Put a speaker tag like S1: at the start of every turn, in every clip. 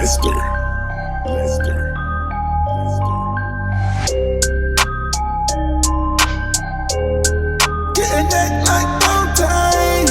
S1: Lester.
S2: Getting that like bow tie.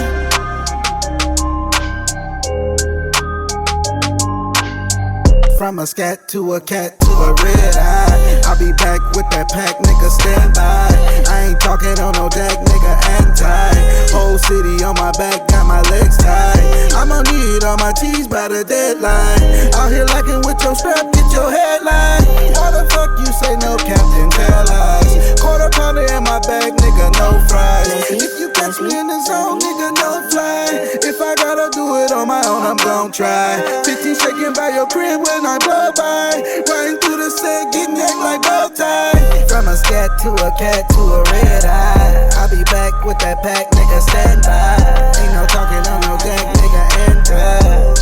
S2: From a scat to a cat to a red eye. I'll be back with that pack, nigga, stand by. I ain't talking on no deck, nigga, anti. Whole city on my back, got my legs tied. I'ma need all my cheese by the deadline. Out here lacking with your strap, get your headline. Why the fuck you say no, Captain, tell lies? Quarter pounder in my bag, nigga, no fries. If you catch me in the zone, nigga, no fly. If I gotta do it on my own, I'm gon' try. 15 shaking by your crib when I blow by. Running through the set, getting neck like bow tie. From a scat to a cat to a red eye. I'll be back with that pack, nigga, stand by. Ain't no talking on no deck, nigga, enter.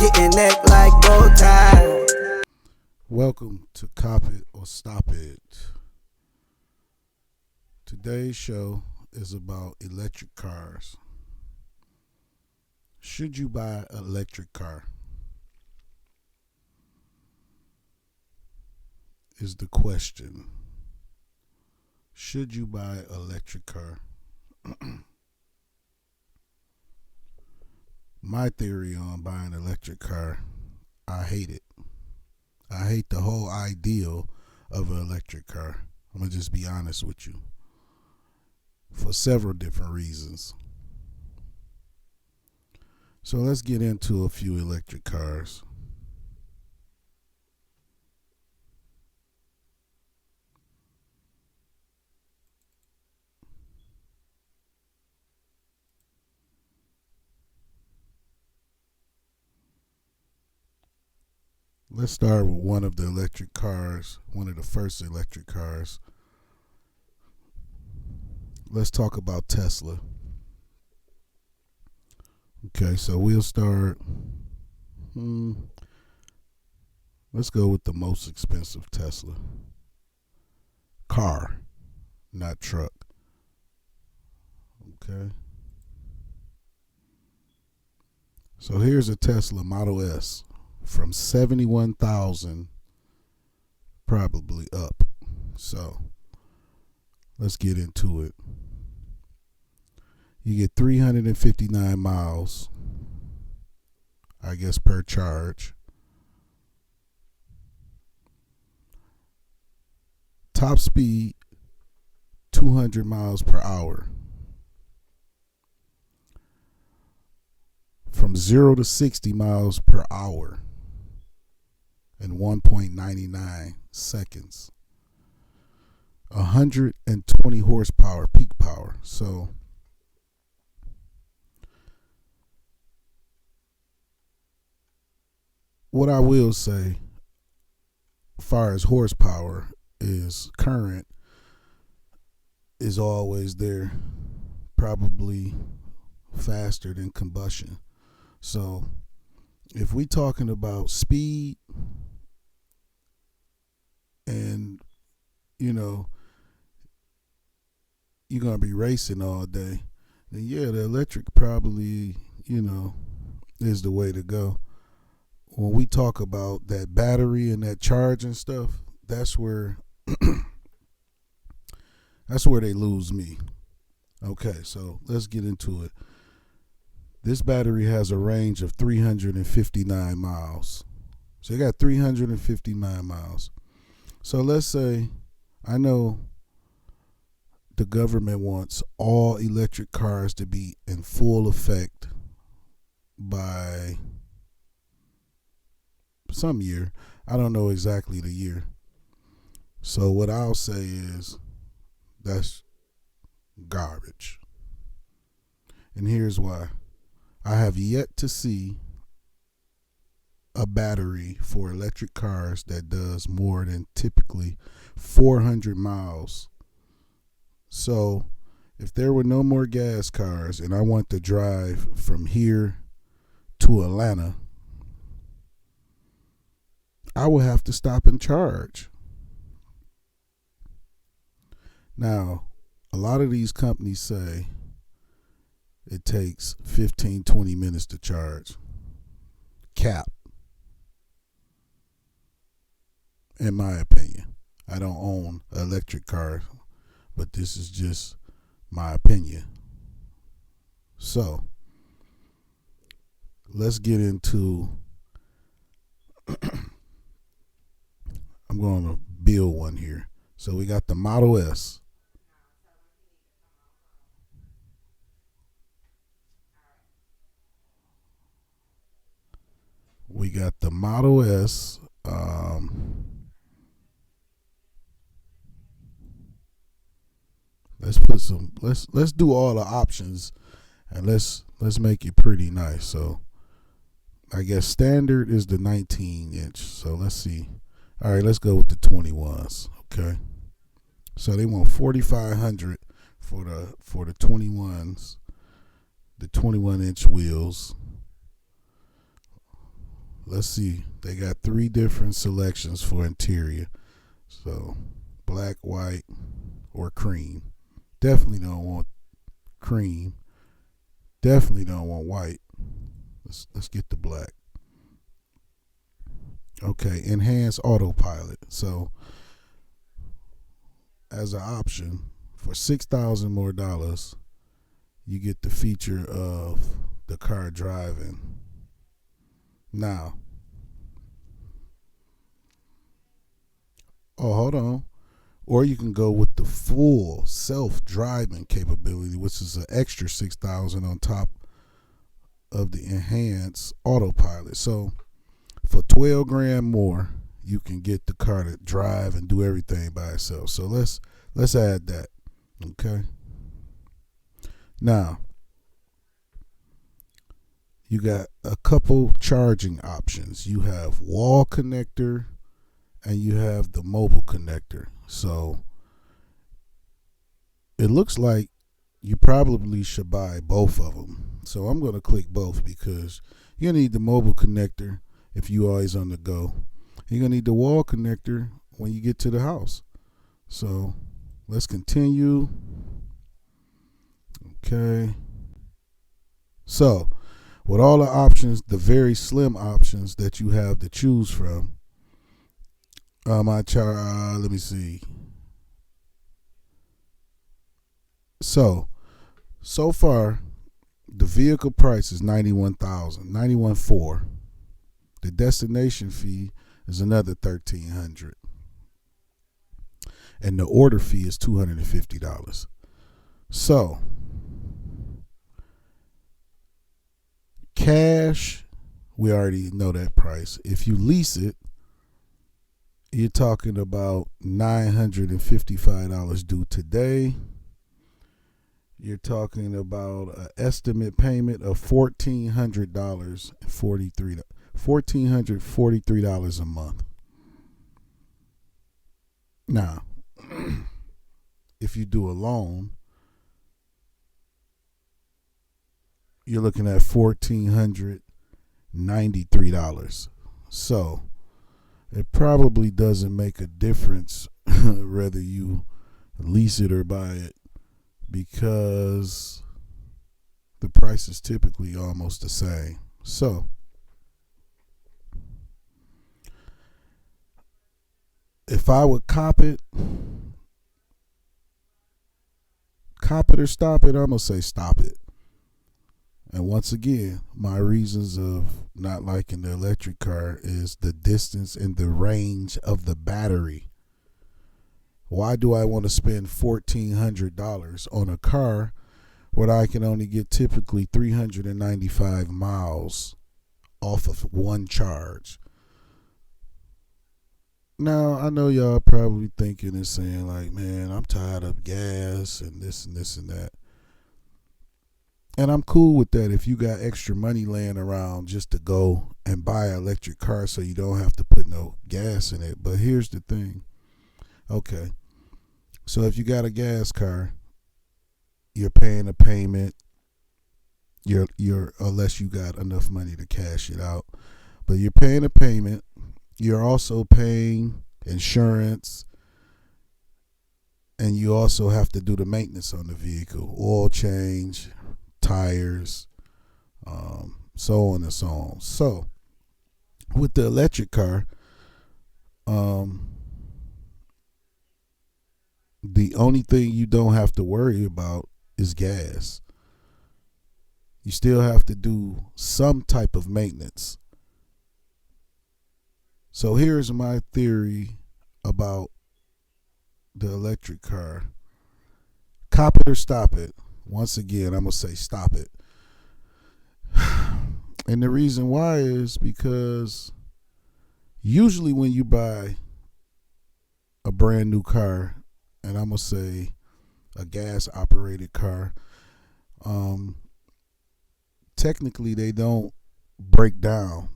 S2: Getting neck like bow tie.
S3: Welcome to Cop It or Stop It. Today's show is about electric cars. Should you buy an electric car? Is the question. Should you buy an electric car? My theory on buying an electric car, I hate it. I hate the whole ideal of an electric car. I'm going to just be honest with you. For several different reasons. So let's get into a few electric cars. Let's start with one of the electric cars, one of the first electric cars. Let's talk about Tesla. Okay, so we'll start. Let's go with the most expensive Tesla. Car, not truck. Okay. So here's a Tesla Model S from 71,000 probably up. So let's get into it. You get 359 miles, I guess, per charge. Top speed, 200 miles per hour. From 0 to 60 miles per hour in 1.99 seconds. 120 horsepower peak power. So what I will say, as far as horsepower, is current is always there, probably faster than combustion. So if we talking about speed and, you know, you're going to be racing all day, then yeah, the electric probably, you know, is the way to go. When we talk about that battery and that charge and stuff, that's where they lose me. Okay, so let's get into it. This battery has a range of 359 miles. So you got 359 miles. So let's say, I know the government wants all electric cars to be in full effect by some year. I don't know exactly the year. So what I'll say is that's garbage. And here's why. I have yet to see a battery for electric cars that does more than typically 400 miles. So if there were no more gas cars and I want to drive from here to Atlanta, I will have to stop and charge. Now, a lot of these companies say it takes 15, 20 minutes to charge. Cap. in my opinion. I don't own an electric car, but this is just my opinion. So let's get into I'm going to build one here. So we got the Model S. We got the Model S. Let's do all the options, and let's make it pretty nice. So I guess standard is the 19-inch. So let's see. All right, let's go with the 21s. Okay. So they want 4,500 for the 21s, the 21-inch wheels. Let's see. They got 3 different selections for interior. So black, white, or cream. Definitely don't want cream. Definitely don't want white. Let's get the black. Okay, enhanced autopilot. So as an option for $6,000 more, you get the feature of the car driving. Now, hold on. Or you can go with the full self-driving capability, which is an extra $6,000 on top of the enhanced autopilot. So for $12,000 more, you can get the car to drive and do everything by itself. So let's add that. Okay. Now, you got a couple charging options. You have wall connector and you have the mobile connector. So it looks like you probably should buy both of them. So I'm going to click both because you're going to need the mobile connector if you're always on the go. You're going to need the wall connector when you get to the house. So let's continue. Okay. So with all the options, the very slim options that you have to choose from, let me see. So far, the vehicle price is $91,400. The destination fee is another $1,300, and the order fee is $250. So cash, we already know that price. If you lease it, you're talking about $955 due today. You're talking about an estimate payment of $1,443 a month. Now, if you do a loan, you're looking at $1,493. So it probably doesn't make a difference whether you lease it or buy it, because the price is typically almost the same. So if I would cop it or stop it, I'm going to say stop it. And once again, my reasons of not liking the electric car is the distance and the range of the battery. Why do I want to spend $1,400 on a car where I can only get typically 395 miles off of one charge? Now, I know y'all probably thinking and saying like, man, I'm tired of gas and this and this and that. And I'm cool with that if you got extra money laying around just to go and buy an electric car so you don't have to put no gas in it. But here's the thing. Okay. So if you got a gas car, you're paying a payment. You're unless you got enough money to cash it out. But you're paying a payment. You're also paying insurance. And you also have to do the maintenance on the vehicle. Oil change, tires, so on and so on. So with the electric car, The only thing you don't have to worry about is gas. You still have to do some type of maintenance. So here's my theory about the electric car. Cop it or stop it. Once again, I'm going to say stop it. And the reason why is because usually when you buy a brand new car, and I'm going to say a gas operated car, technically they don't break down.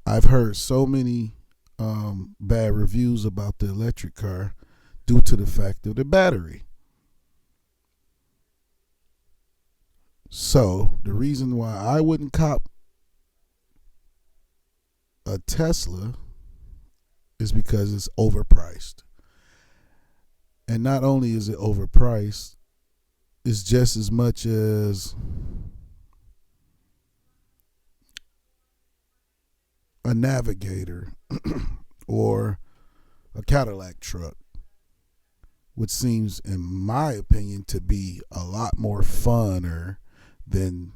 S3: I've heard so many bad reviews about the electric car due to the fact of the battery. So the reason why I wouldn't cop a Tesla is because it's overpriced. And not only is it overpriced, it's just as much as a Navigator or a Cadillac truck, which seems, in my opinion, to be a lot more funner than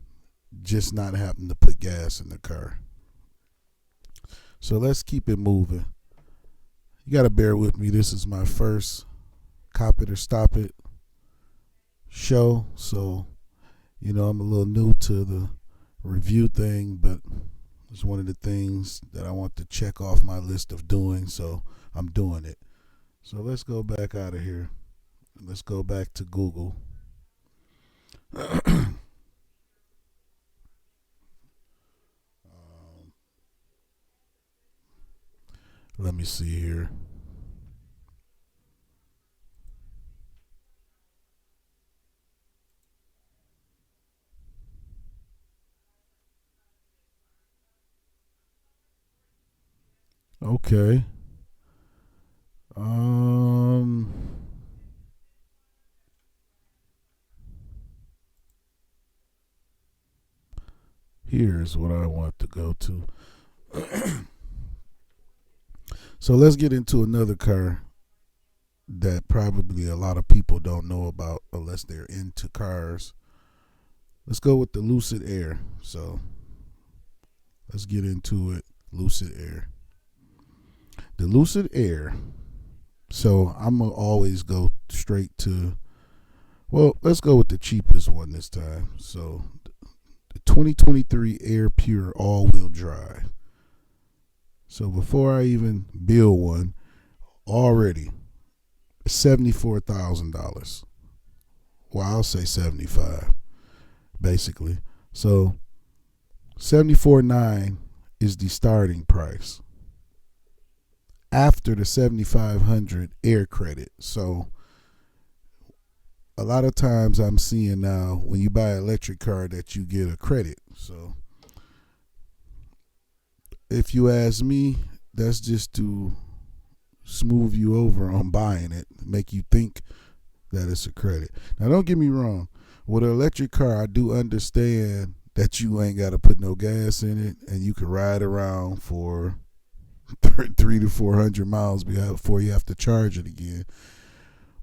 S3: just not having to put gas in the car. So let's keep it moving. You got to bear with me. This is my first Cop It or Stop It show. So, I'm a little new to the review thing, but it's one of the things that I want to check off my list of doing. So I'm doing it. So let's go back out of here. Let's go back to Google. Let me see here. Okay. Here's what I want to go to. So let's get into another car that probably a lot of people don't know about unless they're into cars. Let's go with the Lucid Air. So let's get into it. Lucid Air. The Lucid Air. So I'm going to always go straight to, well, let's go with the cheapest one this time. So the 2023 Air Pure all-wheel drive. So before I even build one, already $74,000. Well, I'll say 75, basically. So 74.9 is the starting price after the 7,500 air credit. So a lot of times I'm seeing now when you buy an electric car that you get a credit. So if you ask me, that's just to smooth you over on buying it, make you think that it's a credit. Now, don't get me wrong. With an electric car, I do understand that you ain't got to put no gas in it, and you can ride around for 300 to 400 miles before you have to charge it again.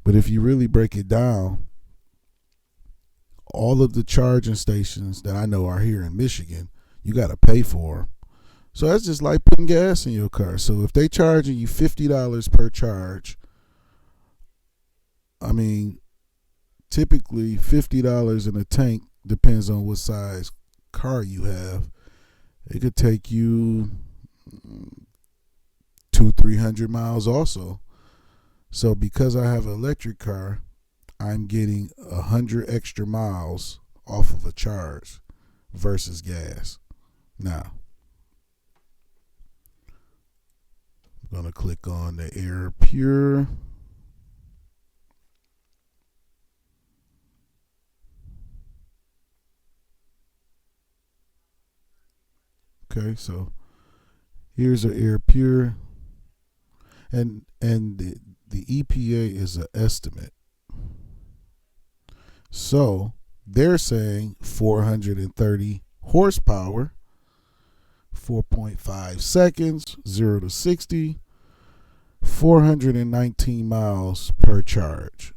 S3: But if you really break it down, all of the charging stations that I know are here in Michigan, you got to pay for them. So that's just like putting gas in your car. So if they charging you $50 per charge, I mean, typically $50 in a tank depends on what size car you have. It could take you 200-300 miles also. So because I have an electric car, I'm getting 100 extra miles off of a charge versus gas. Now, I'm going to click on the Air Pure. Okay, so here's an Air Pure. And the EPA is an estimate. So they're saying 430 horsepower, 4.5 seconds, 0 to 60, 419 miles per charge.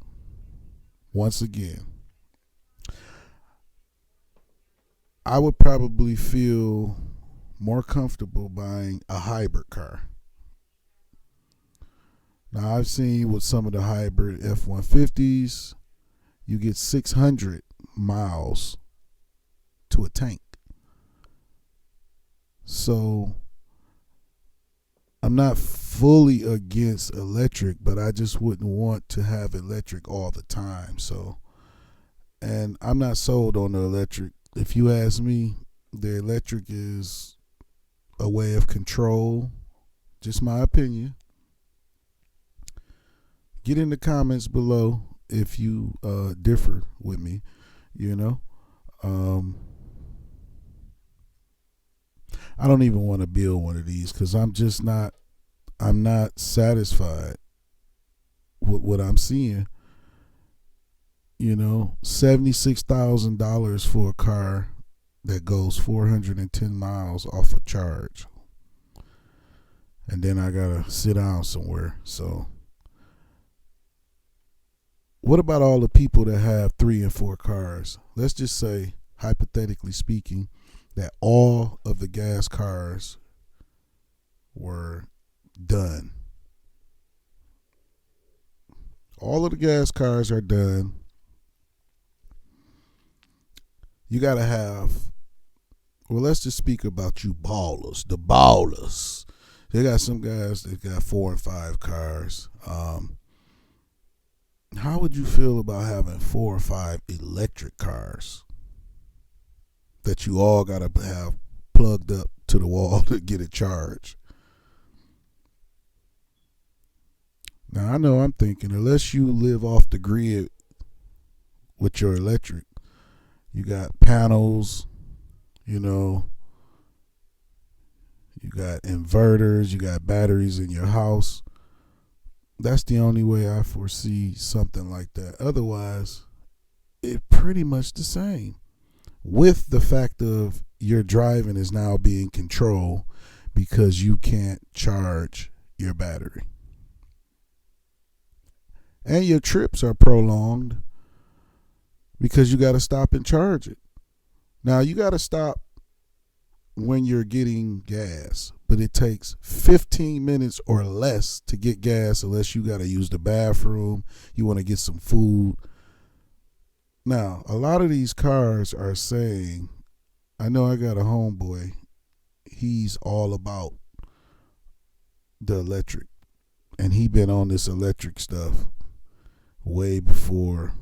S3: Once again, I would probably feel more comfortable buying a hybrid car. Now, I've seen with some of the hybrid F 150s, you get 600 miles to a tank. So, I'm not fully against electric, but I just wouldn't want to have electric all the time. So, and I'm not sold on the electric. If you ask me, the electric is a way of control. Just my opinion. Get in the comments below if you differ with me. You know, I don't even want to build one of these because I'm not satisfied with what I'm seeing. You know, $76,000 for a car that goes 410 miles off a charge, and then I gotta sit down somewhere. So, what about all the people that have 3 and 4 cars? Let's just say, hypothetically speaking, that all of the gas cars were done. All of the gas cars are done. You got to have, well, let's just speak about you ballers, the ballers. They got some guys that got 4 and 5 cars. How would you feel about having 4 or 5 electric cars that you all got to have plugged up to the wall to get it charged? Now, I know I'm thinking, unless you live off the grid with your electric, you got panels, you know, you got inverters, you got batteries in your house. That's the only way I foresee something like that. Otherwise, it's pretty much the same. With the fact of your driving is now being controlled because you can't charge your battery. And your trips are prolonged because you got to stop and charge it. Now, you got to stop when you're getting gas, but it takes 15 minutes or less to get gas unless you got to use the bathroom, you want to get some food. Now, a lot of these cars are saying, I know I got a homeboy, he's all about the electric, and he been on this electric stuff way before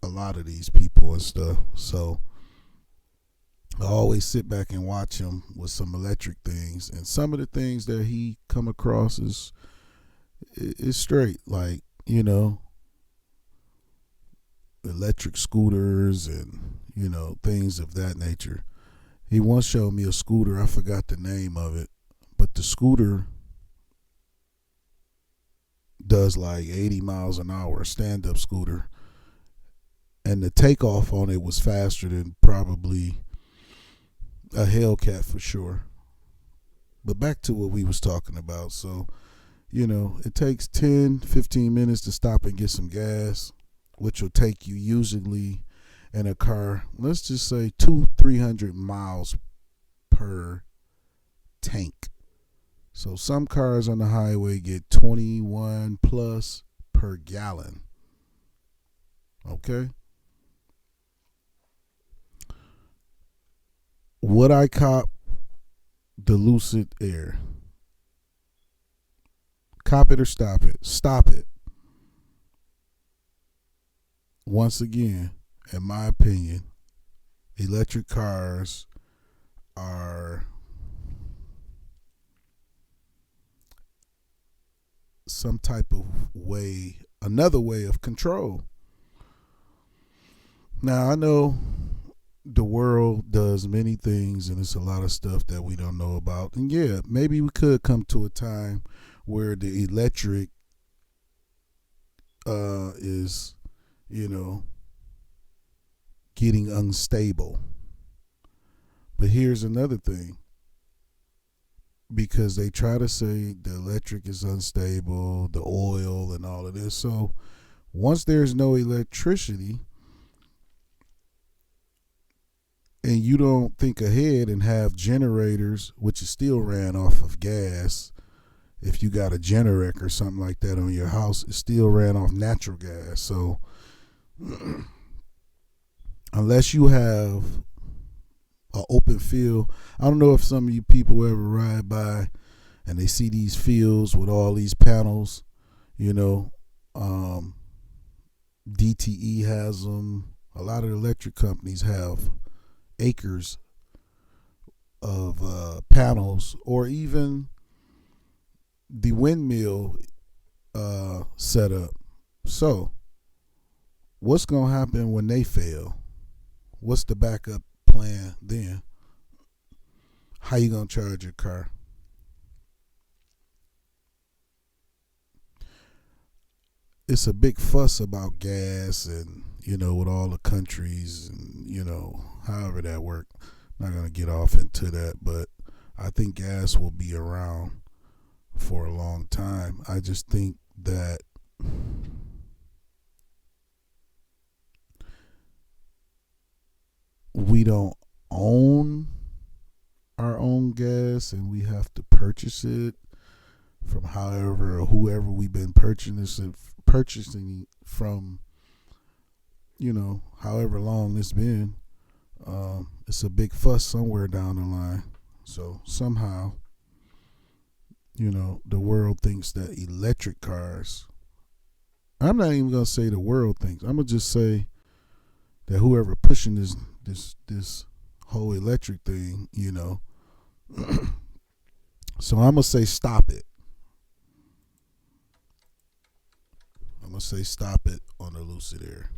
S3: a lot of these people and stuff. So I always sit back and watch him with some electric things, and some of the things that he come across is straight, like, you know, electric scooters and, you know, things of that nature. He once showed me a scooter, I forgot the name of it, but the scooter does like 80 miles an hour, a stand-up scooter, and the takeoff on it was faster than probably a Hellcat for sure. But back to what we was talking about. So, you know, it takes 10-15 minutes to stop and get some gas, which will take you usually in a car, let's just say 200-300 miles per tank. So some cars on the highway get 21 plus per gallon. Okay? Would I cop the Lucid Air? Cop it or stop it? Stop it. Once again, in my opinion, electric cars are some type of way, another way of control. Now, I know the world does many things, and it's a lot of stuff that we don't know about. And yeah, maybe we could come to a time where the electric is, you know, getting unstable. But here's another thing. because they try to say the electric is unstable, the oil, and all of this. So once there's no electricity and you don't think ahead and have generators, which is still ran off of gas, if you got a Generac or something like that on your house, it still ran off natural gas. So unless you have an open field, I don't know if some of you people ever ride by and they see these fields with all these panels, DTE has them. A lot of electric companies have acres of panels, or even the windmill setup. So what's going to happen when they fail? What's the backup plan then? How you going to charge your car? It's a big fuss about gas and, with all the countries and, however that works. I'm not going to get off into that, but I think gas will be around for a long time. I just think that we don't own our own gas and we have to purchase it from however or whoever we've been purchasing from, however long it's been. It's a big fuss somewhere down the line. So somehow, the world thinks that electric cars, I'm not even going to say the world thinks, I'm going to just say that whoever pushing this whole electric thing, so I'm going to say stop it. I'm going to say stop it on the Lucid Air.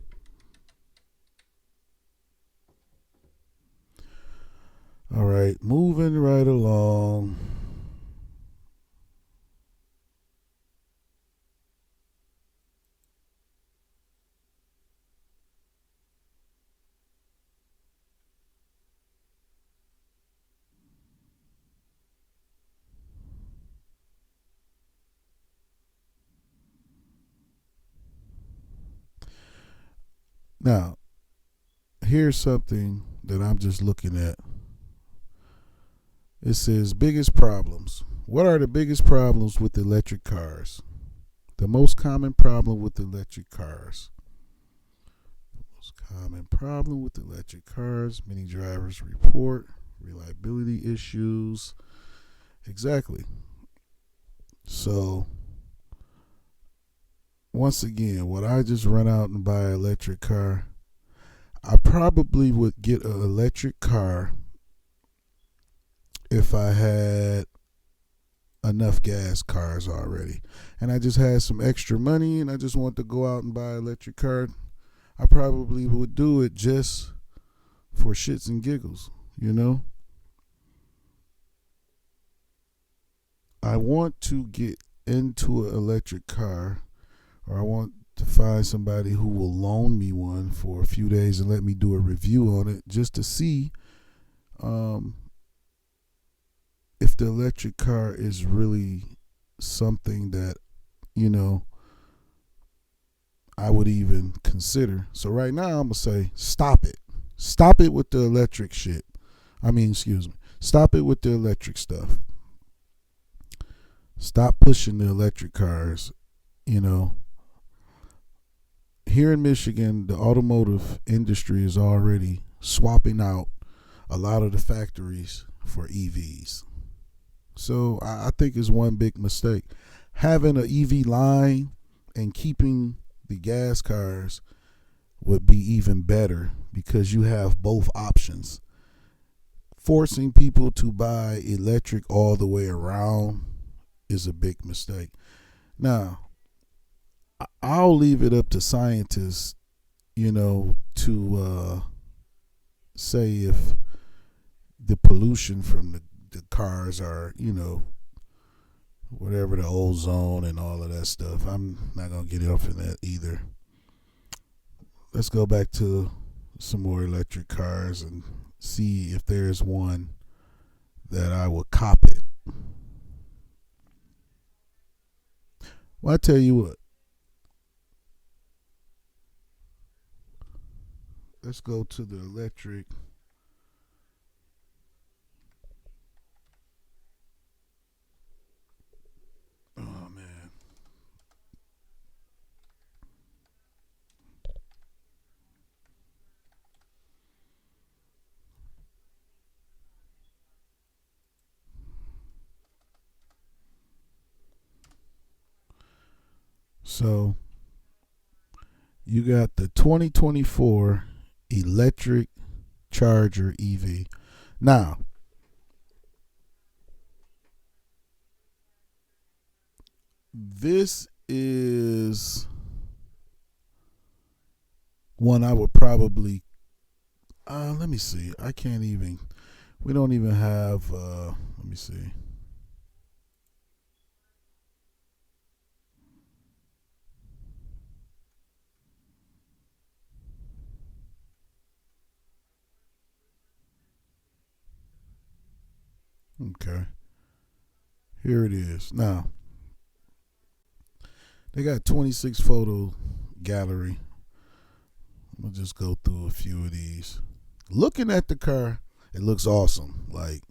S3: All right, moving right along. Now, here's something that I'm just looking at. It says biggest problems. What are the biggest problems with electric cars? The most common problem with electric cars. The most common problem with electric cars. Many drivers report reliability issues. Exactly. So, once again, would I just run out and buy an electric car? I probably would get an electric car if I had enough gas cars already and I just had some extra money and I just want to go out and buy an electric car. I probably would do it just for shits and giggles, I want to get into an electric car, or I want to find somebody who will loan me one for a few days and let me do a review on it just to see if the electric car is really something that, I would even consider. So right now I'm going to say stop it. Stop it with the electric shit. Stop it with the electric stuff. Stop pushing the electric cars, Here in Michigan, the automotive industry is already swapping out a lot of the factories for EVs. So I think it's one big mistake. Having an EV line and keeping the gas cars would be even better because you have both options. Forcing people to buy electric all the way around is a big mistake. Now, I'll leave it up to scientists, to say if the pollution from the cars are, whatever, the ozone and all of that stuff. I'm not going to get off in that either. Let's go back to some more electric cars and see if there's one that I would cop it. Well, I tell you what. Let's go to the electric. Oh man. So you got the 2024 electric Charger EV. Now, this is one I would probably. Let me see. I can't even. We don't even have. Let me see. Okay. Here it is. Now, they got 26 photo gallery. I'm going to just go through a few of these. Looking at the car, it looks awesome. Like,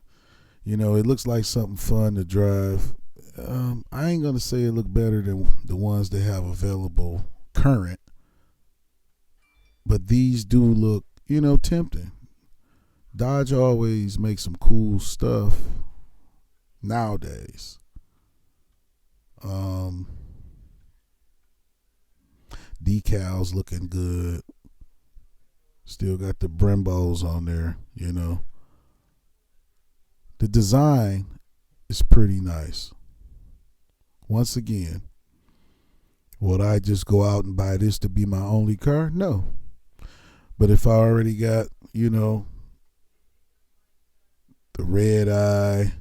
S3: it looks like something fun to drive. I ain't going to say it look better than the ones they have available current, but these do look, tempting. Dodge always makes some cool stuff nowadays. Decals looking good. Still got the Brembos on there. The design is pretty nice. Once again, would I just go out and buy this to be my only car? No. But if I already got, the Red Eye,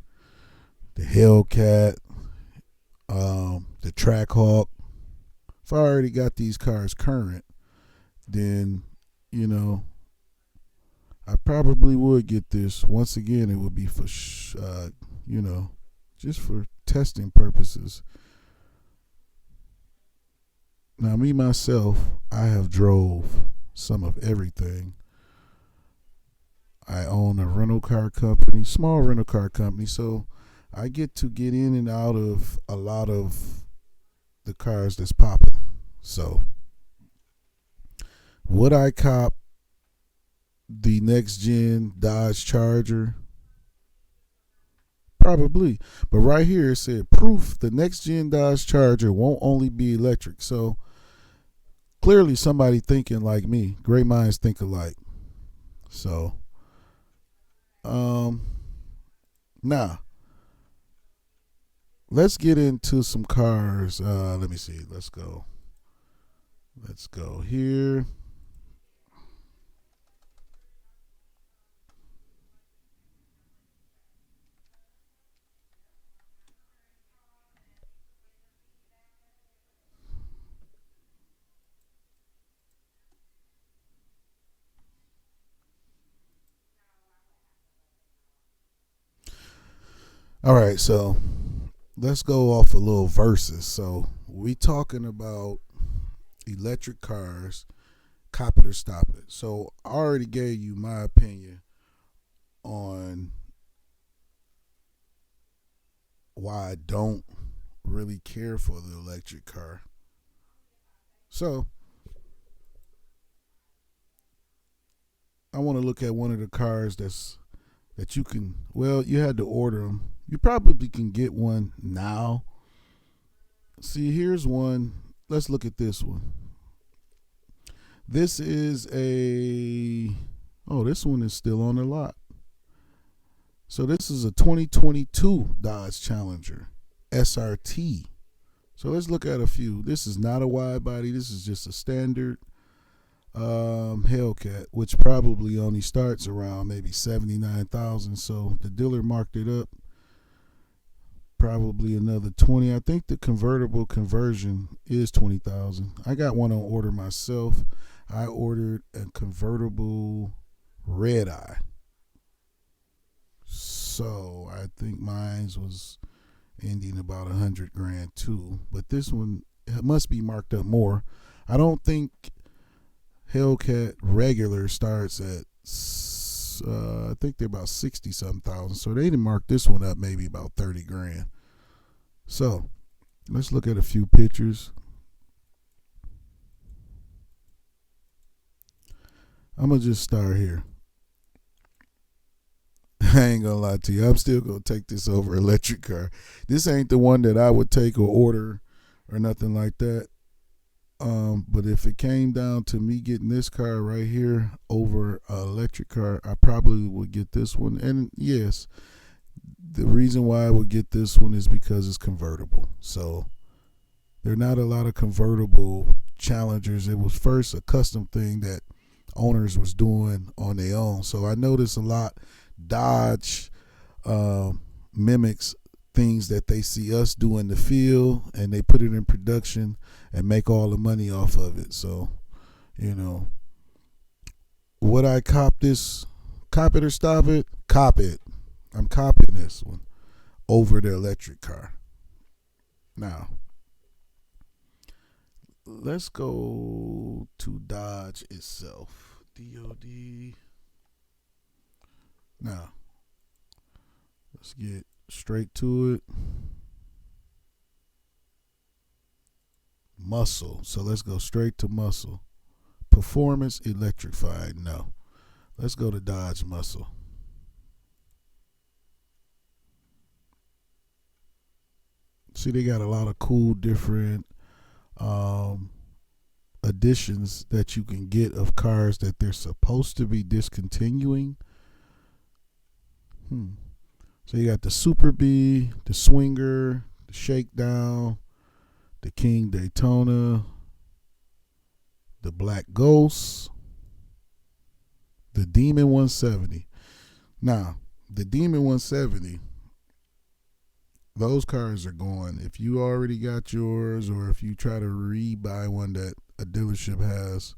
S3: the Hellcat, the Trackhawk, if I already got these cars current, then, I probably would get this. Once again, it would be for, just for testing purposes. Now, me, myself, I have drove some of everything. I own a rental car company, small rental car company, so I get to get in and out of a lot of the cars that's popping. So, would I cop the next gen Dodge Charger? Probably. But right here it said proof the next gen Dodge Charger won't only be electric. So clearly somebody thinking like me. Great minds think alike. So now let's get into some cars. Let me see. Let's go. Let's go here. All right, so let's go off a little verses. So we talking about electric cars, cop it or stop it. So I already gave you my opinion on why I don't really care for the electric car. So I want to look at one of the cars that you can. Well, you had to order them. You probably can get one now. See, here's one. Let's look at this one. This is a. Oh, this one is still on the lot. So this is a 2022 Dodge Challenger SRT. So let's look at a few. This is not a wide body. This is just a standard Hellcat, which probably only starts around maybe 79,000. So the dealer marked it up probably another 20. I think the convertible conversion is 20,000. I got one on order myself. I ordered a convertible Red Eye. So I think mine was ending about 100 grand too. But this one must be marked up more. I don't think Hellcat regular starts at I think they're about 60 something thousand. So they didn't mark this one up maybe about 30 grand. So let's look at a few pictures. I'm gonna just start here. I ain't gonna lie to you. I'm still gonna take this over electric car. This ain't the one that I would take or order or nothing like that. But if it came down to me getting this car right here over an electric car, I probably would get this one. And yes, the reason why I would get this one is because it's convertible. So there are not a lot of convertible Challengers. It was first a custom thing that owners was doing on their own. So I noticed a lot Dodge mimics things that they see us do in the field, and they put it in production and make all the money off of it. So, would I cop this? Cop it or stop it? Cop it. I'm copying this one over the electric car. Now, let's go to Dodge itself. DOD. Now, let's get straight to it. Muscle. So let's go straight to muscle. Performance electrified. No. Let's go to Dodge Muscle. See, they got a lot of cool different additions that you can get of cars that they're supposed to be discontinuing. So you got the Super B, the Swinger, the Shakedown, the King Daytona, the Black Ghost, the Demon 170. Now, the Demon 170, those cars are going. If you already got yours, or if you try to re-buy one that a dealership has,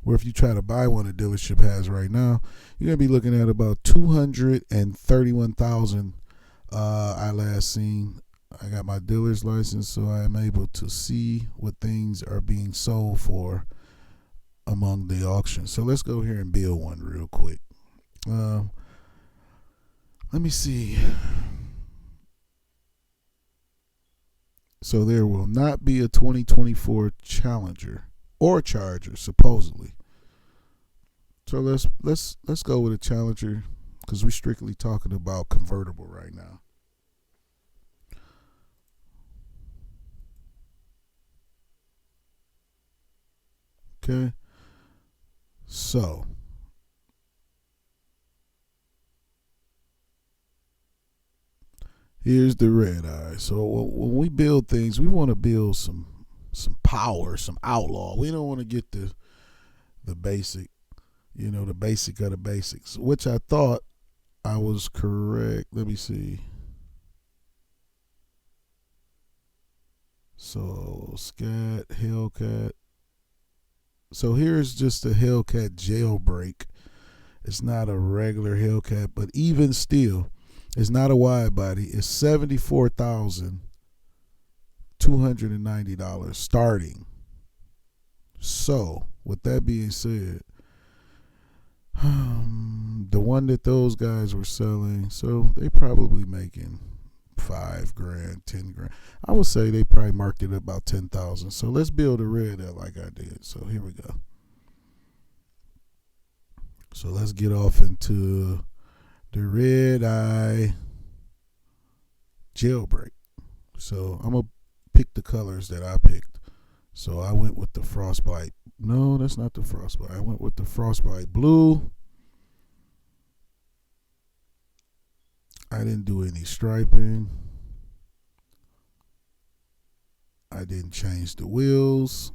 S3: or if you try to buy one a dealership has right now, you're going to be looking at about $231,000. I last seen. I got my dealer's license, so I am able to see what things are being sold for among the auctions. So let's go here and build one real quick. Let me see. So there will not be a 2024 Challenger or Charger, supposedly. So let's go with a Challenger, because we're strictly talking about convertible right now. Okay. So here's the red eye. So when we build things, we want to build some power, some outlaw. We don't want to get the basic, the basic of the basics, which I thought I was correct. Let me see. So Scat, Hellcat. So here's just a Hellcat jailbreak. It's not a regular Hellcat, but even still, it's not a wide body. It's $74,290 starting. So, with that being said, the one that those guys were selling, so they probably making $5,000, $10,000. I would say they probably marked it about 10,000. So let's build a red out like I did. So here we go. So let's get off into the red eye jailbreak. So I'm gonna pick the colors that I picked. So I went with the frostbite. No, that's not the frostbite. I went with the frostbite blue. I didn't do any striping. I didn't change the wheels.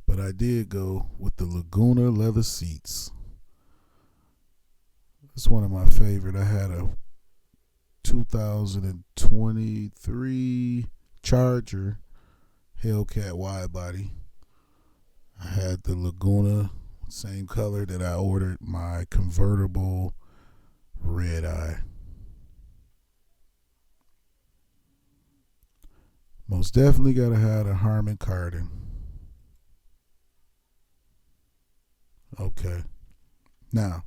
S3: But I did go with the Laguna leather seats. It's one of my favorite. I had a 2023 Charger Hellcat wide body. I had the Laguna, same color that I ordered my convertible red eye. Most definitely gotta have a Harman Kardon. Okay. Now,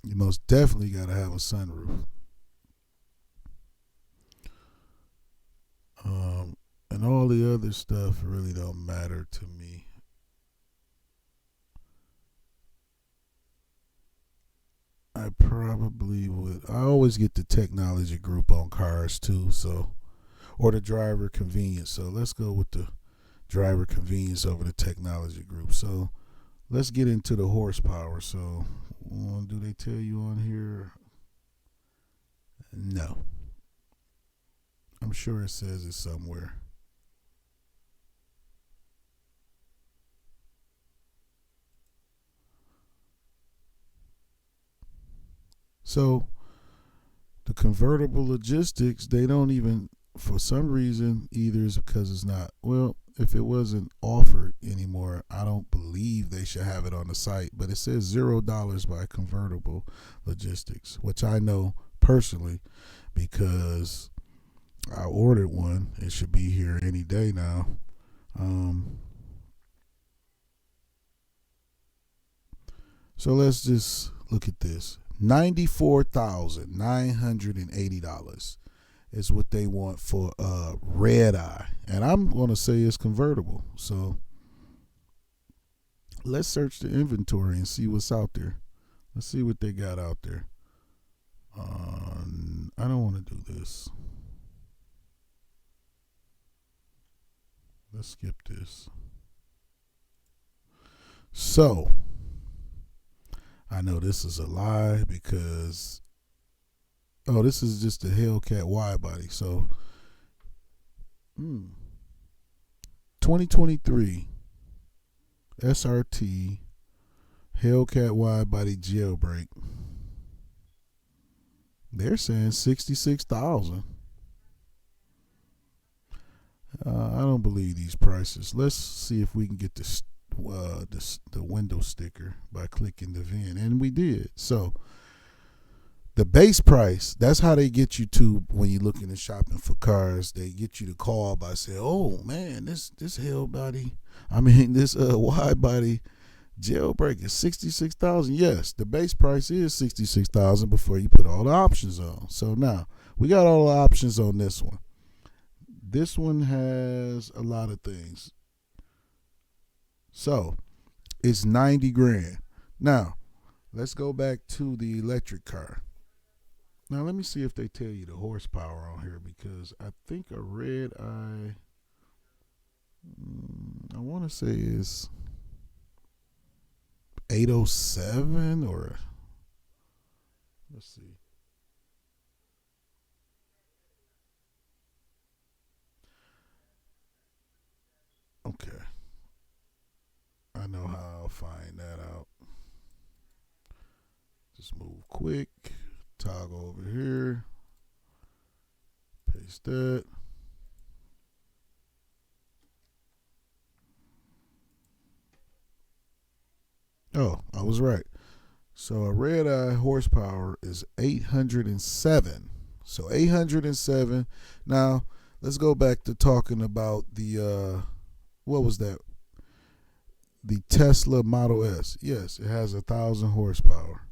S3: you most definitely gotta have a sunroof. And all the other stuff really don't matter to me. I probably would. I always get the technology group on cars too, so or the driver convenience. So let's go with the driver convenience over the technology group. So let's get into the horsepower. So do they tell you on here? No. I'm sure it says it somewhere. So the convertible logistics, they don't even, for some reason, either is because it's not, well, if it wasn't offered anymore, I don't believe they should have it on the site, but it says $0 by Convertible Logistics, which I know personally because I ordered one. It should be here any day now. So let's just look at this. $94,980 is what they want for a red eye. And I'm going to say it's convertible. So let's search the inventory and see what's out there. Let's see what they got out there. I don't want to do this. Let's skip this. So I know this is a lie because this is just a Hellcat wide body. So 2023 SRT Hellcat wide body jailbreak. They're saying 66,000. I don't believe these prices. Let's see if we can get the window sticker by clicking the VIN, and we did. So the base price, that's how they get you to when you're looking and shopping for cars. They get you to call by saying, "Oh man, this wide body jailbreak is 66,000." Yes, the base price is 66,000 before you put all the options on. So now we got all the options on this one. This one has a lot of things. So it's 90 grand. Now let's go back to the electric car. Now let me see if they tell you the horsepower on here, because I think a red eye, I want to say is 807 or let's see. Okay. I know how I'll find that out. Just move quick. Toggle over here. Paste that. Oh, I was right. So a red eye horsepower is 807. So 807. Now let's go back to talking about the what was that? The Tesla Model S. Yes, it has 1,000 horsepower.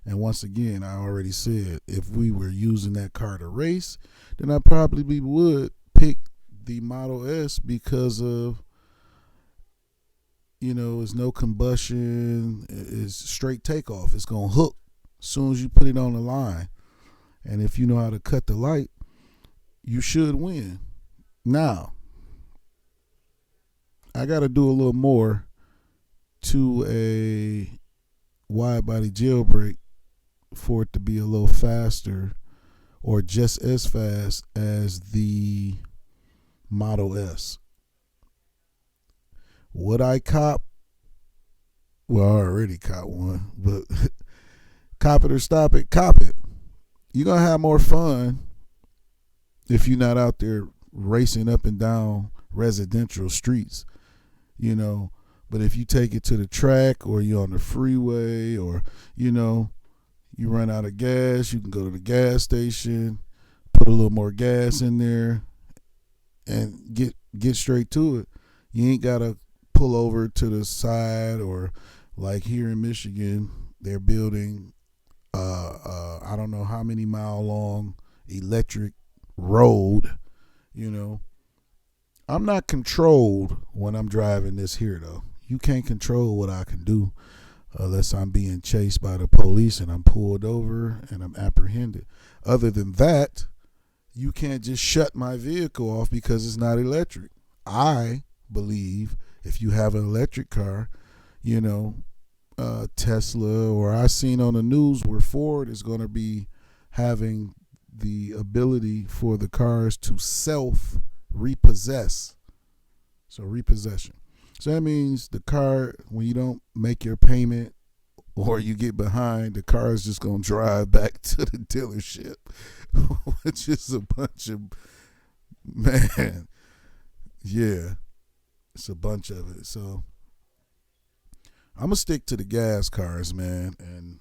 S3: And once again, I already said, if we were using that car to race, then I probably would pick the Model S because of, it's no combustion, it's straight takeoff. It's going to hook as soon as you put it on the line. And if you know how to cut the light, you should win. Now, I got to do a little more to a wide body jailbreak for it to be a little faster or just as fast as the Model S. Would I cop? Well, I already cop one, but cop it or stop it, cop it. You're going to have more fun if you're not out there racing up and down residential streets, But if you take it to the track or you're on the freeway or, You run out of gas, you can go to the gas station, put a little more gas in there, and get straight to it. You ain't gotta pull over to the side, or like here in Michigan, they're building I don't know how many mile long electric road. You know, I'm not controlled when I'm driving this here though. You can't control what I can do unless I'm being chased by the police and I'm pulled over and I'm apprehended. Other than that, you can't just shut my vehicle off because it's not electric. I believe if you have an electric car, you know, Tesla, or I seen on the news where Ford is going to be having the ability for the cars to self repossess. So repossession. So that means the car, when you don't make your payment or you get behind, the car is just going to drive back to the dealership, which is a bunch of, man, yeah, it's a bunch of it. So I'm going to stick to the gas cars, man. And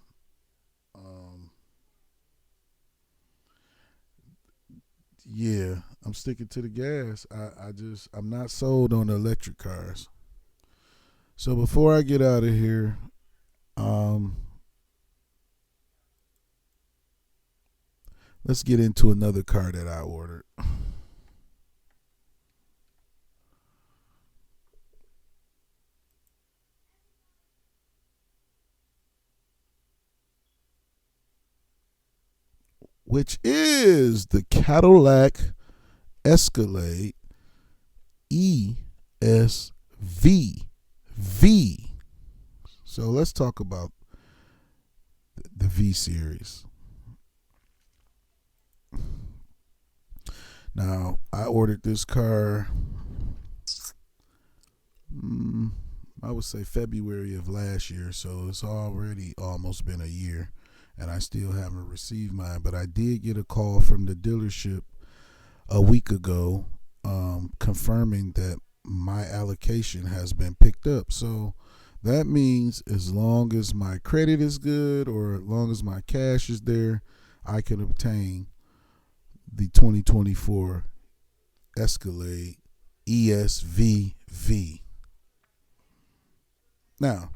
S3: yeah, I'm sticking to the gas. I'm not sold on the electric cars. So before I get out of here, let's get into another car that I ordered. Which is the Cadillac Escalade ESV V. So let's talk about the V series. Now, I ordered this car, I would say February of last year, so it's already almost been a year, and I still haven't received mine. But I did get a call from the dealership a week ago confirming that my allocation has been picked up. So that means as long as my credit is good, or as long as my cash is there, I can obtain the 2024 Escalade ESVV. Now,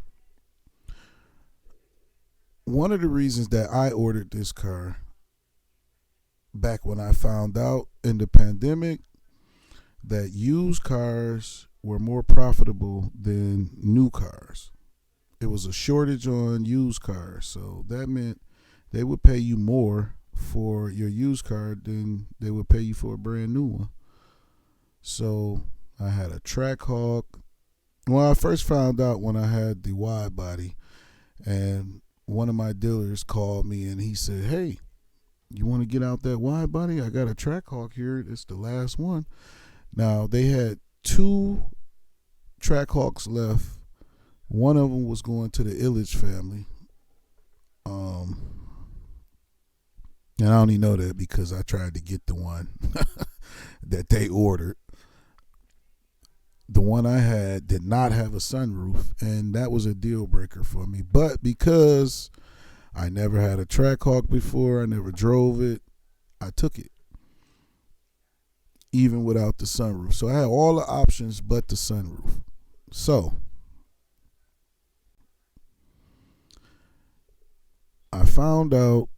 S3: one of the reasons that I ordered this car back when I found out in the pandemic that used cars were more profitable than new cars. It was a shortage on used cars, so that meant they would pay you more for your used car than they would pay you for a brand new one. So I had a Trackhawk. Well, I first found out when I had the wide body, and one of my dealers called me and he said, "Hey, you want to get out that wide body? I got a Trackhawk here. It's the last one." Now, they had 2 Trackhawks left. One of them was going to the Illich family. And I only know that because I tried to get the one that they ordered. The one I had did not have a sunroof, and that was a deal breaker for me. But because I never had a Trackhawk before, I never drove it, I took it, even without the sunroof. So I had all the options but the sunroof. So I found out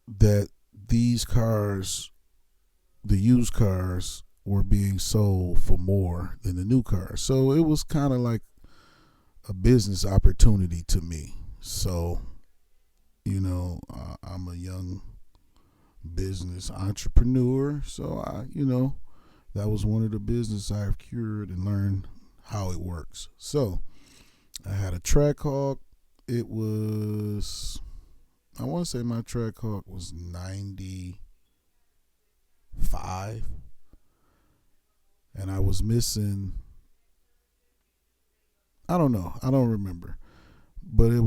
S3: that these cars, the used cars, were being sold for more than the new cars. So it was kind of like a business opportunity to me. So, you know, I'm a young business entrepreneur. So that was one of the business I've cured and learned how it works. So I had a Trackhawk. It was, I want to say my Trackhawk was 95. And I was missing, I don't know, I don't remember. But it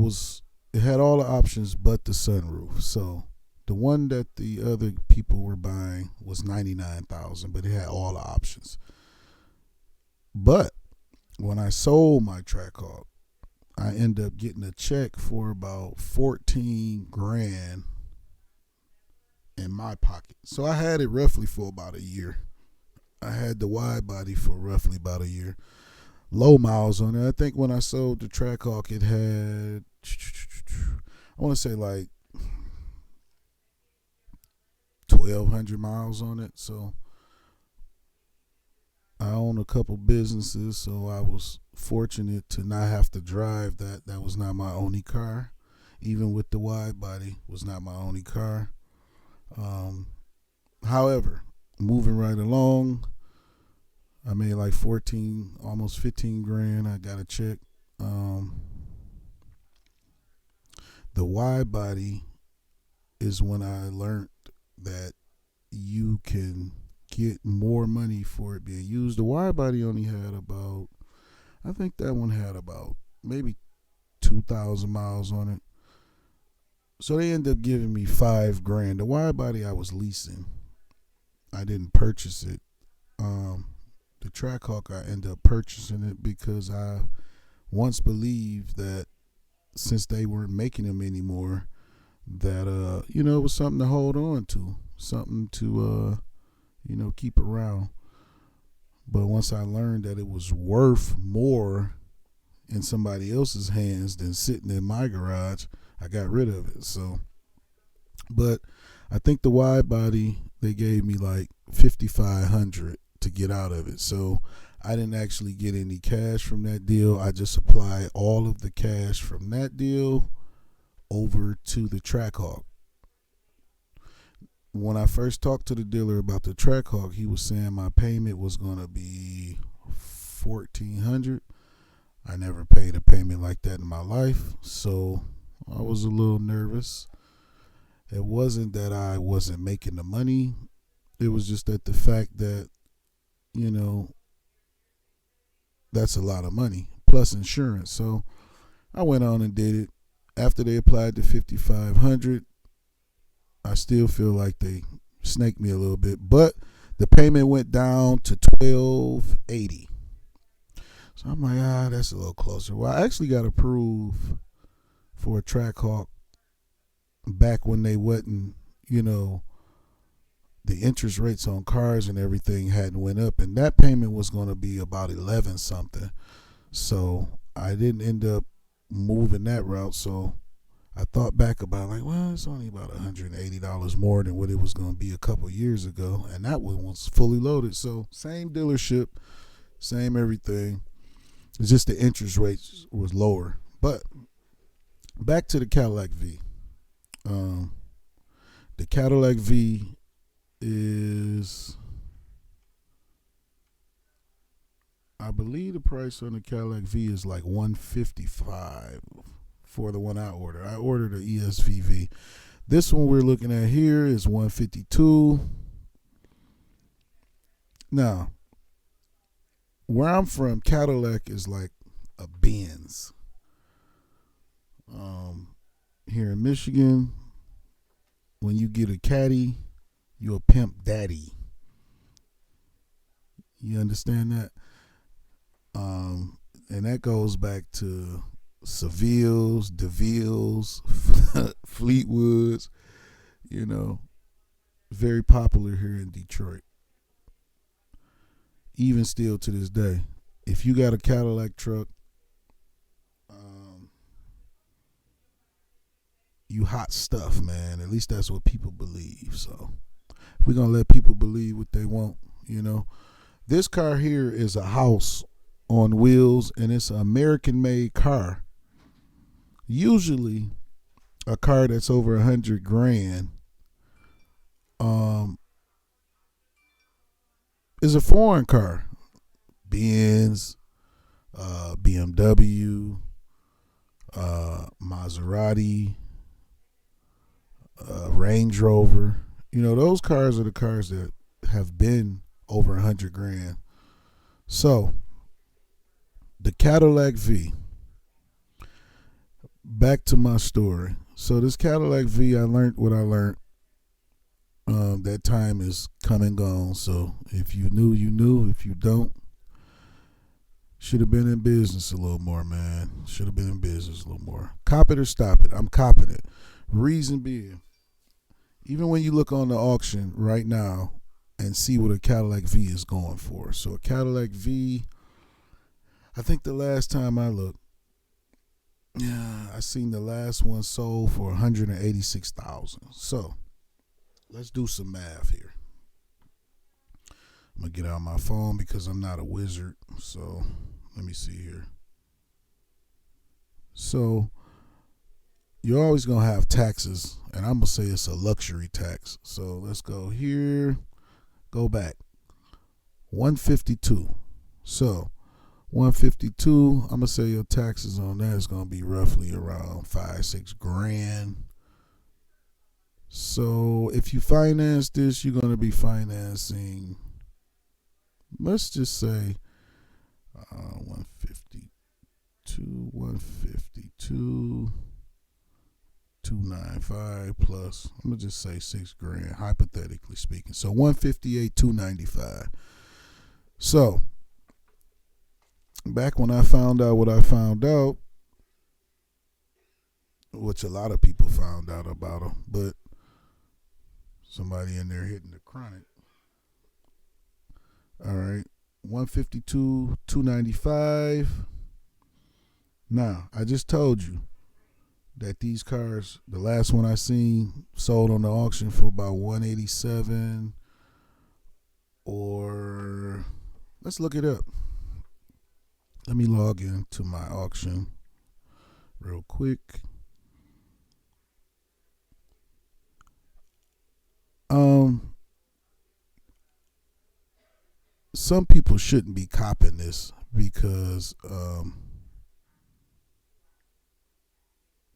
S3: had all the options but the sunroof. So the one that the other people were buying was $99,000, but it had all the options. But when I sold my Trackhawk, I end up getting a check for about 14 grand in my pocket. So I had it roughly for about a year. I had the wide body for roughly about a year. Low miles on it. I think when I sold the Trackhawk, it had, I want to say like 1,200 miles on it. So I own a couple businesses, so I was fortunate to not have to drive that. That was not my only car. Even with the wide body, was not my only car. However, moving right along, I made like 14, almost 15 grand. I got a check. The wide body is when I learned that you can get more money for it being used. The wide body only had about, I think that one had about maybe 2,000 miles on it. So they ended up giving me 5 grand. The wide body I was leasing. I didn't purchase it. The Trackhawk, I ended up purchasing it because I once believed that since they weren't making them anymore, that it was something to hold on to, something to keep around. But once I learned that it was worth more in somebody else's hands than sitting in my garage, I got rid of it. So, but I think the wide body, they gave me like $5,500 to get out of it. So I didn't actually get any cash from that deal. I just applied all of the cash from that deal over to the Trackhawk. When I first talked to the dealer about the Trackhawk, he was saying my payment was going to be $1,400. I never paid a payment like that in my life, so I was a little nervous. It wasn't that I wasn't making the money. It was just that the fact that, that's a lot of money, plus insurance. So I went on and did it. After they applied the $5,500, I still feel like they snaked me a little bit, but the payment went down to $1,280. So I'm like, that's a little closer. Well, I actually got approved for a Trackhawk back when they wasn't, the interest rates on cars and everything hadn't went up, and that payment was going to be about 11 something. So I didn't end up moving that route. So I thought back about it's only about $180 more than what it was going to be a couple years ago, and that one was fully loaded. So same dealership, same everything. It's just the interest rates was lower. But back to the Cadillac V. The Cadillac V is, I believe the price on the Cadillac V is like $155 for the one I ordered. I ordered an ESVV. This one we're looking at here is $152. Now, where I'm from, Cadillac is like a Benz. Here in Michigan, when you get a Caddy, you're a pimp daddy. You understand that? And that goes back to Seville's, DeVille's, Fleetwood's, very popular here in Detroit. Even still to this day. If you got a Cadillac truck, you hot stuff, man. At least that's what people believe. So we're going to let people believe what they want, This car here is a house on wheels, and it's an American-made car. Usually, a car that's over 100 grand is a foreign car. Benz, BMW, Maserati, Range Rover. Those cars are the cars that have been over 100 grand. So, the Cadillac V. Back to my story. So this Cadillac V, I learned what I learned. That time is come and gone. So if you knew, you knew. If you don't, Should have been in business a little more, man. Should have been in business a little more. Cop it or stop it. I'm copping it. Reason being, even when you look on the auction right now and see what a Cadillac V is going for. So a Cadillac V, I think the last time I looked, I seen the last one sold for $186,000. So let's do some math here. I'm gonna get out my phone because I'm not a wizard. So let me see here. So you're always gonna have taxes, and I'm gonna say it's a luxury tax. So let's go here, go back. 152. So 152, I'm gonna say your taxes on that is gonna be roughly around $5-6 grand. So if you finance this, you're gonna be financing, let's just say 152, 295 plus, I'm gonna just say $6 grand, hypothetically speaking. So 158, 295. So back when I found out what I found out, which a lot of people found out about them, but somebody in there hitting the chronic. All right, 152, 295. Now, I just told you that these cars, the last one I seen, sold on the auction for about 187, or let's look it up. Let me log into my auction real quick. Some people shouldn't be copping this because oh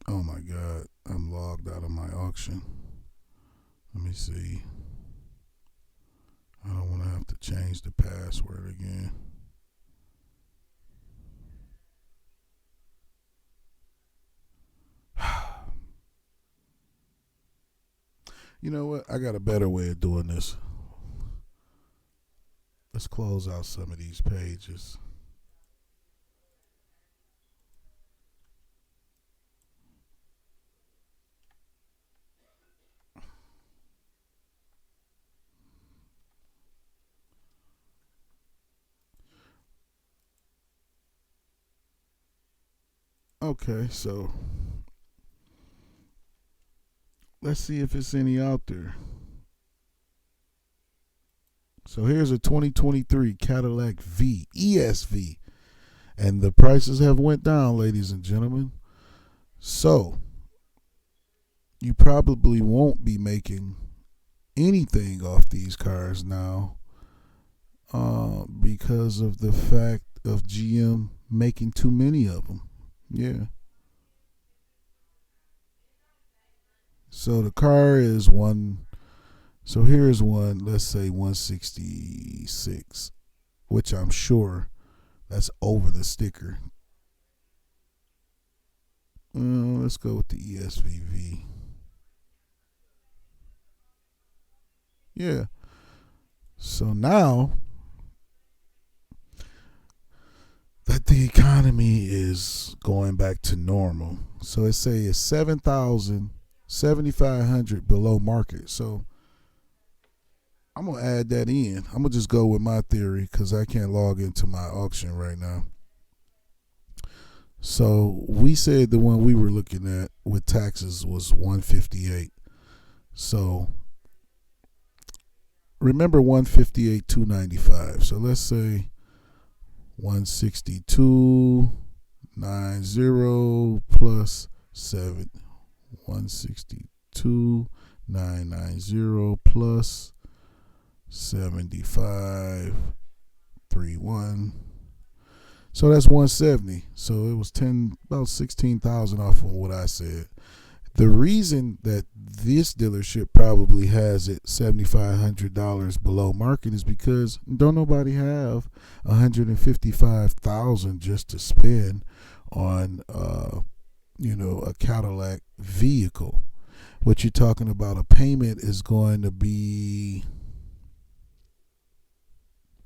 S3: my God, I'm logged out of my auction. Let me see. I don't want to have to change the password again. You know what? I got a better way of doing this. Let's close out some of these pages. Okay, so let's see if it's any out there. So here's a 2023 Cadillac V, ESV. And the prices have went down, ladies and gentlemen. So you probably won't be making anything off these cars now because of the fact of GM making too many of them. Yeah. So the car is one. So here's one, let's say 166, which I'm sure that's over the sticker. Let's go with the ESVV. Yeah. So now that the economy is going back to normal, so let's say it's 7,500 below market. So I'm going to add that in. I'm going to just go with my theory because I can't log into my auction right now. So we said the one we were looking at with taxes was 158. So remember 158, 295. So let's say 162.90 plus 7. 162.990 plus 75.31. So that's 170. So it was about 16,000 off of what I said. The reason that this dealership probably has it $7,500 below market is because don't nobody have $155,000 just to spend on a Cadillac vehicle. What you're talking about, a payment is going to be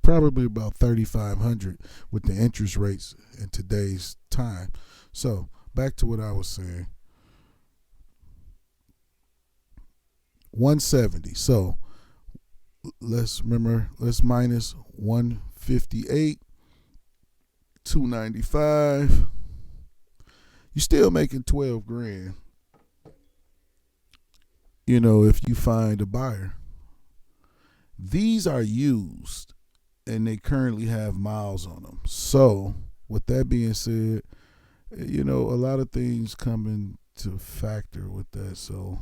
S3: probably about 3,500 with the interest rates in today's time. So back to what I was saying. 170. So let's minus 158, 295. You're still making 12 grand. You know, if you find a buyer. These are used and they currently have miles on them. So, with that being said, you know, a lot of things come into factor with that. So,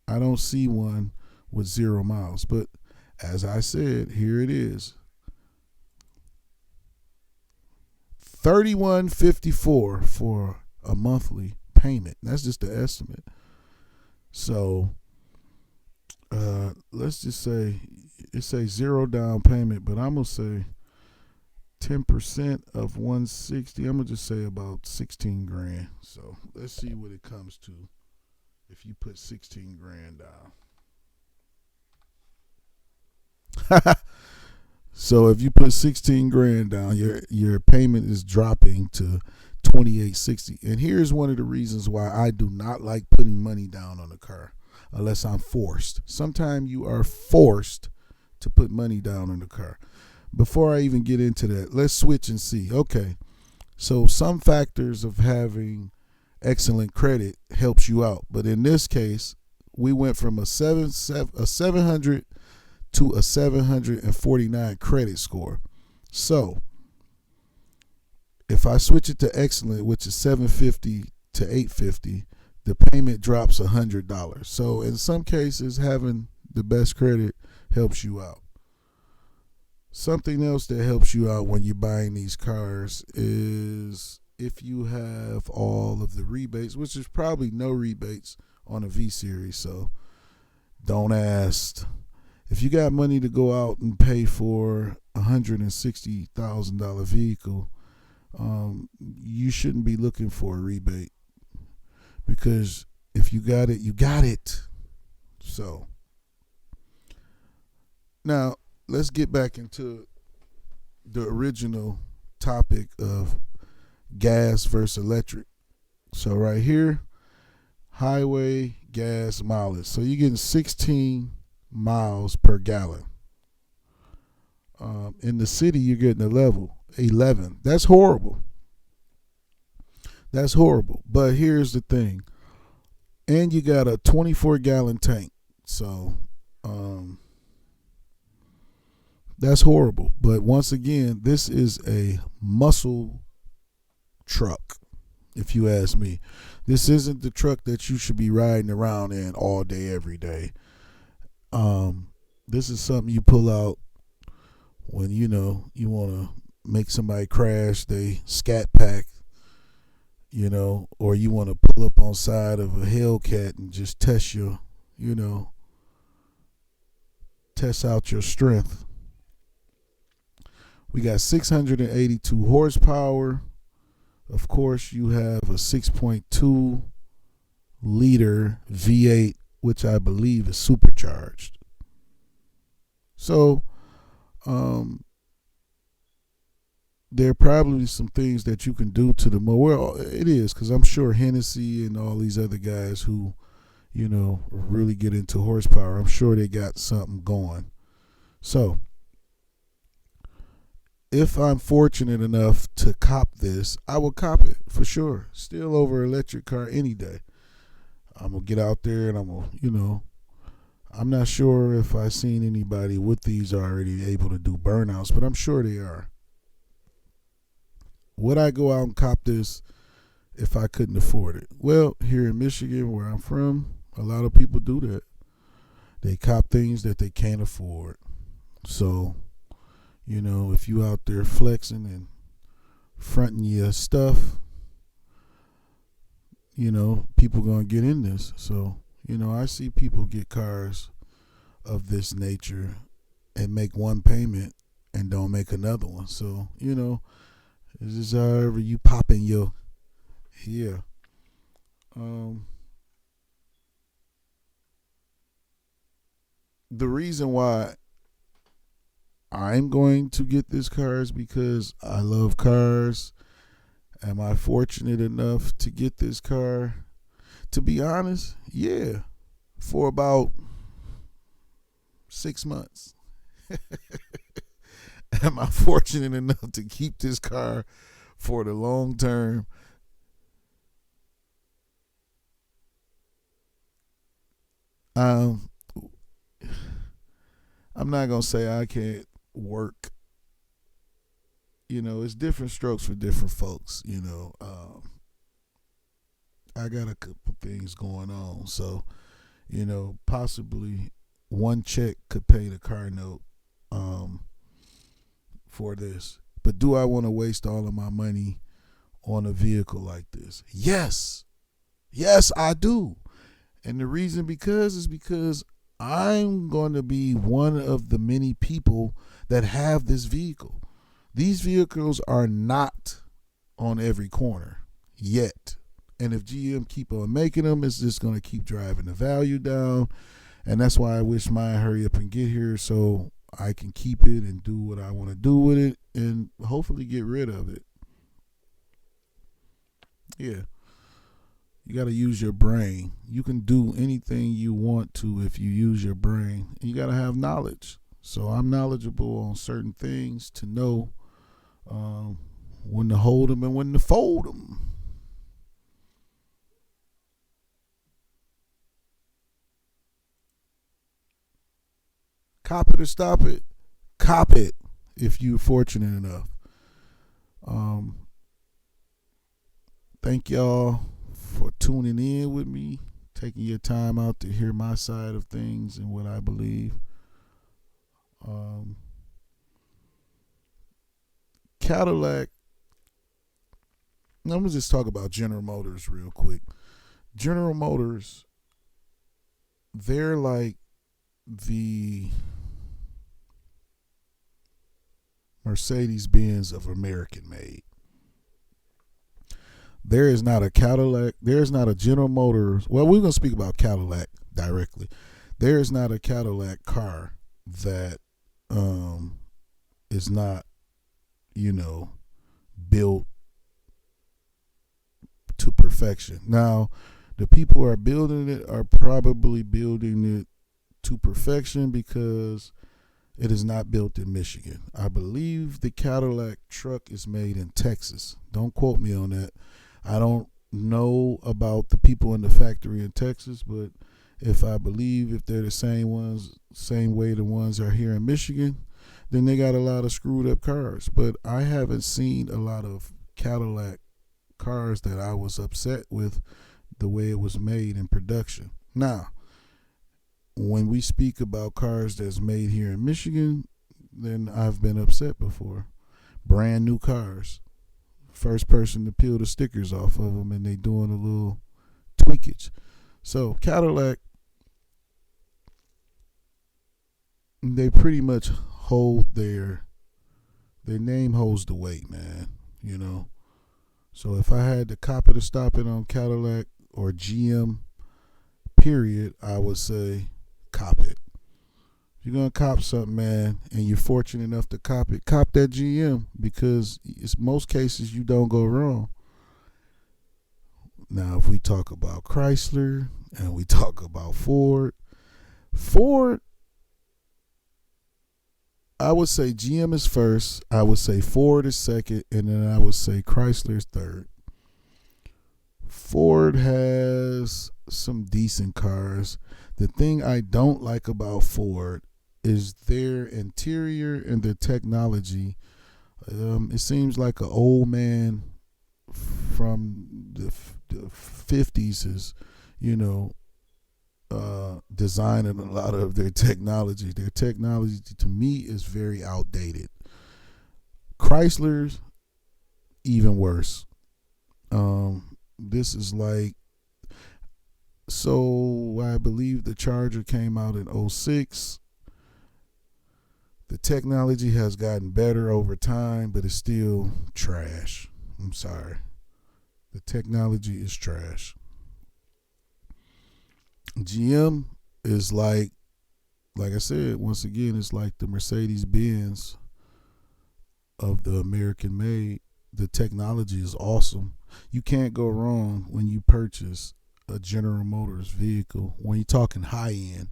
S3: I don't see one with 0 miles. But as I said, here it is. $31.54 for a monthly payment. That's just the estimate. So, let's just say it says 0 down payment, but I'm gonna say 10% of 160. I'm gonna just say about 16 grand. So let's see what it comes to if you put 16 grand down. So if you put 16 grand down, your payment is dropping to 2860. And here's one of the reasons why I do not like putting money down on a car unless I'm forced. Sometimes you are forced to put money down on the car. Before I even get into that, let's switch and see. Okay, so some factors of having excellent credit helps you out, but in this case, we went from a 700 to a 749 credit score. So if I switch it to excellent, which is 750 to 850, the payment drops $100. So in some cases, having the best credit helps you out. Something else that helps you out when you're buying these cars is if you have all of the rebates, which is probably no rebates on a V Series. So don't ask. If you got money to go out and pay for $160,000 vehicle, you shouldn't be looking for a rebate, because if you got it, you got it. So now let's get back into the original topic of gas versus electric. So right here, highway gas mileage. So you're getting 16 miles per gallon. In the city, you're getting 11. That's horrible. That's horrible. But here's the thing. And you got a 24-gallon tank. So that's horrible. But once again, this is a muscle truck, if you ask me. This isn't the truck that you should be riding around in all day, every day. This is something you pull out when you want to make somebody crash they scat pack, or you want to pull up on side of a Hellcat and just test test out your strength. We got 682 horsepower. Of course, you have a 6.2 liter V8, which I believe is supercharged. So, there are probably some things that you can do to the motor. Well, it is, because I'm sure Hennessy and all these other guys who, really get into horsepower, I'm sure they got something going. So, if I'm fortunate enough to cop this, I will cop it for sure. Still over electric car any day. I'm going to get out there and I'm going to, I'm not sure if I've seen anybody with these already able to do burnouts, but I'm sure they are. Would I go out and cop this if I couldn't afford it? Well, here in Michigan, where I'm from, a lot of people do that. They cop things that they can't afford. So, if you out there flexing and fronting your stuff, people going to get in this. So, I see people get cars of this nature and make one payment and don't make another one. So, this is however you popping your, yeah. The reason why I'm going to get this car is because I love cars. Am I fortunate enough to get this car? To be honest, yeah, for about 6 months. Am I fortunate enough to keep this car for the long term? Um, I'm not gonna say I can't work. It's different strokes for different folks. I got a couple things going on, so possibly one check could pay the car note for this. But do I want to waste all of my money on a vehicle like this? Yes. Yes, I do. And the reason is because I'm going to be one of the many people that have this vehicle. These vehicles are not on every corner yet. And if GM keep on making them, it's just going to keep driving the value down. And that's why I wish mine hurry up and get here so I can keep it and do what I want to do with it and hopefully get rid of it. Yeah. You got to use your brain. You can do anything you want to if you use your brain. And you got to have knowledge. So I'm knowledgeable on certain things to know when to hold them and when to fold them. Cop it or stop it. Cop it if you're fortunate enough. Thank y'all for tuning in with me, taking your time out to hear my side of things and what I believe. Cadillac. I'm going to just talk about General Motors real quick. General Motors, they're like the Mercedes-Benz of American made. There is not a Cadillac, there is not a General Motors. Well, we're going to speak about Cadillac directly. There is not a Cadillac car that is not, built to perfection. Now, the people who are building it are probably building it to perfection because it is not built in Michigan. I believe the Cadillac truck is made in Texas. Don't quote me on that. I don't know about the people in the factory in Texas, but if they're the same way the ones are here in Michigan, then they got a lot of screwed up cars. But I haven't seen a lot of Cadillac cars that I was upset with the way it was made in production. Now, when we speak about cars that's made here in Michigan, then I've been upset before. Brand new cars. First person to peel the stickers off of them, and they doing a little tweakage. So Cadillac, they pretty much hold their name holds the weight, man. So if I had to cop it or stop it on Cadillac or GM, period, I would say cop it. If you're going to cop something, man, and you're fortunate enough to cop it, cop that GM because it's most cases you don't go wrong. Now, if we talk about Chrysler and we talk about Ford, I would say GM is first, I would say Ford is second, and then I would say Chrysler is third. Ford has some decent cars. The thing I don't like about Ford is their interior and their technology. It seems like an old man from the 50s is, designing a lot of their technology. Their technology, to me, is very outdated. Chrysler's even worse. This is like, so I believe the Charger came out in 2006. The technology has gotten better over time, but it's still trash. I'm sorry. The technology is trash. GM is like like I said, once again, it's like the Mercedes Benz of the American made. The technology is awesome. You can't go wrong when you purchase a General Motors vehicle. When you're talking high end,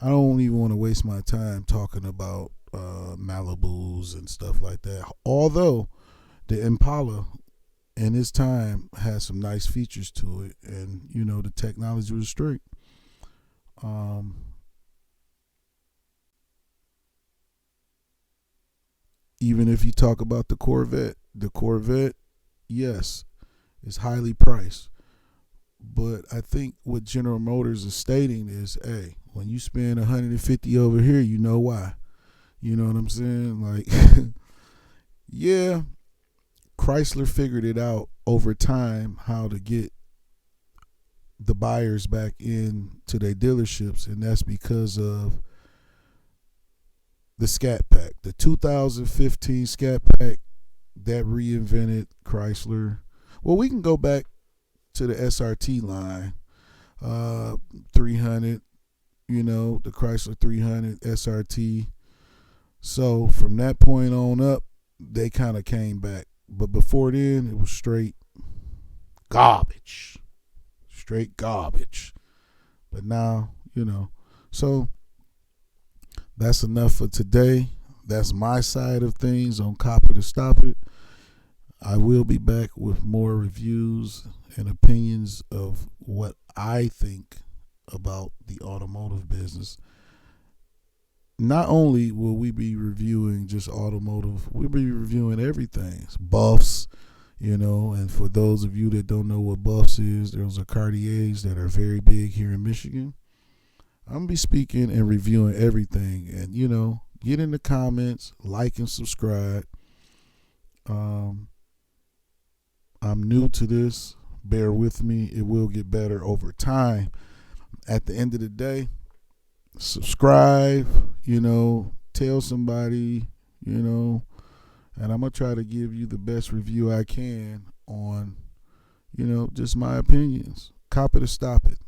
S3: I don't even want to waste my time talking about Malibus and stuff like that. Although the Impala in its time has some nice features to it, and the technology was straight. Even if you talk about the Corvette, yes, is highly priced. But I think what General Motors is stating is, hey, when you spend 150 over here, you know why. You know what I'm saying? Like, yeah, Chrysler figured it out over time how to get the buyers back into their dealerships, and that's because of the Scat Pack, the 2015 Scat Pack that reinvented Chrysler. Well, we can go back to the SRT line, 300, the Chrysler 300 SRT. So from that point on up, they kind of came back. But before then, it was straight garbage. Straight garbage. But now, so that's enough for today. That's my side of things on Cop It or Stop It. I will be back with more reviews and opinions of what I think about the automotive business. Not only will we be reviewing just automotive, we'll be reviewing everything. Buffs, and for those of you that don't know what Buffs is, those are Cartiers that are very big here in Michigan. I'm going to be speaking and reviewing everything. And, get in the comments, like and subscribe. I'm new to this. Bear with me. It will get better over time. At the end of the day, subscribe, tell somebody, and I'm going to try to give you the best review I can on, just my opinions. Cop it or stop it.